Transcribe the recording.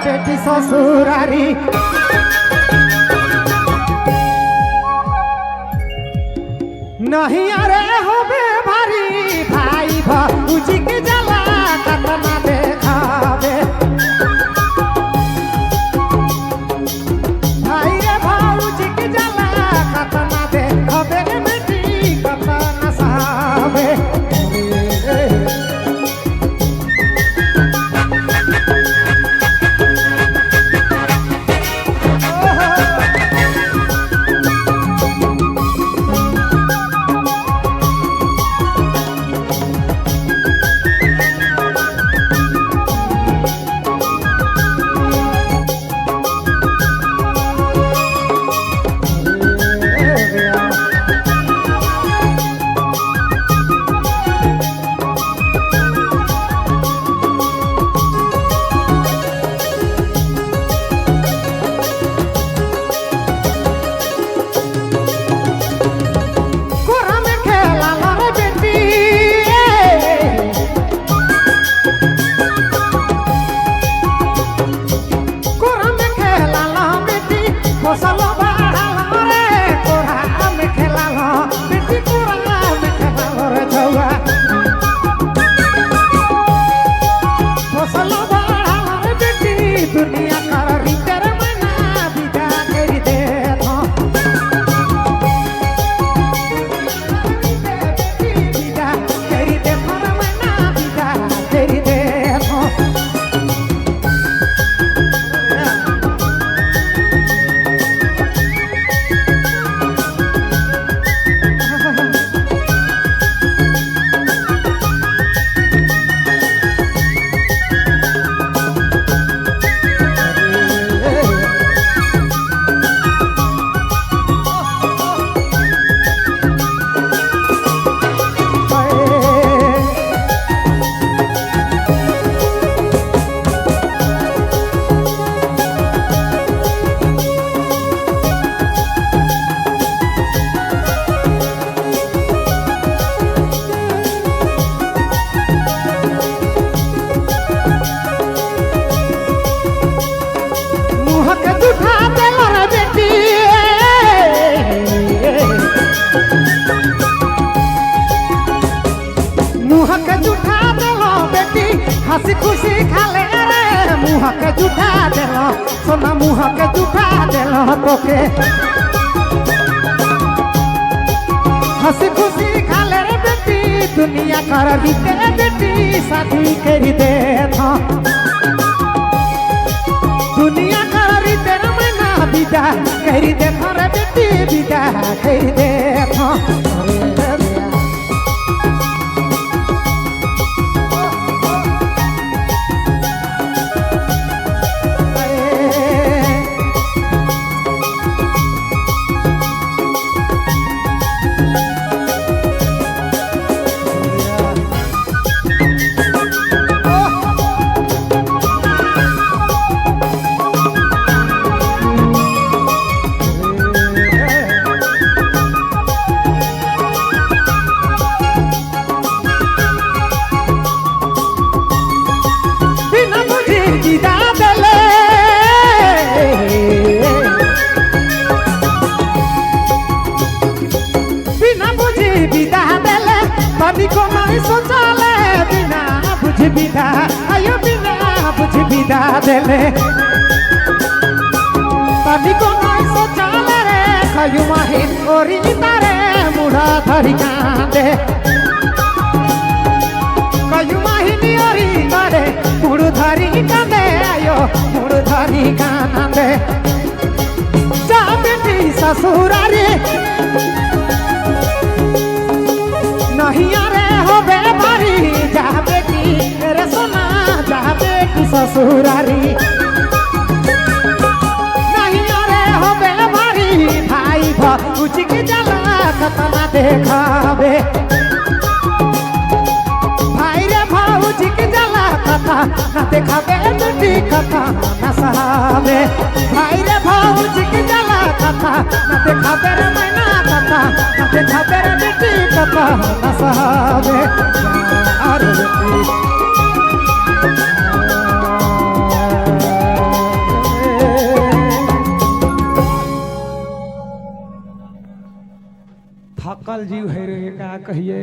বেটি শ্বশুরারি नहीं अरे होबे भारी भाई भौजी के जला कतना देखावे भाई रे भौजी के जला कतना देखावे बेटी कतना सावे हंसी खुशी खाले रे मुँह के जुठा देलो सोना मुँह के जुठा देलो तोके हंसी खुशी खाले रे बेटी दुनिया कर बीते बेटी शादी करी दे था दुनिया कर तेरा मना विदा करी दे रे बेटी विदा करी दे था को नहीं सोचाले बिना बुझ विदा आयो बिना बुझ विदा देले तभी को नहीं सोचाले रे कयु माहिन ओरी तारे मुड़ा धरी कांदे कयु माहिन ओरी तारे मुड़ धरी कांदे आयो मुड़ धरी कांदे जा बेटी ससुरारी नहीं अरे होबे भारी जा बेटी रे सोना जा बेटी ससुरारी नहीं अरे होबे भारी भाई भौजी के जला कतना देखावे भाई रे भौजी के जला कथा न देखावे बेटी कथा न सहावे भाई रे भौजी के जला कथा न देखावे रे मैना कथा न देखावे रे बेटी कथा न सहावे अरे बेटी जीव है रे का कहिए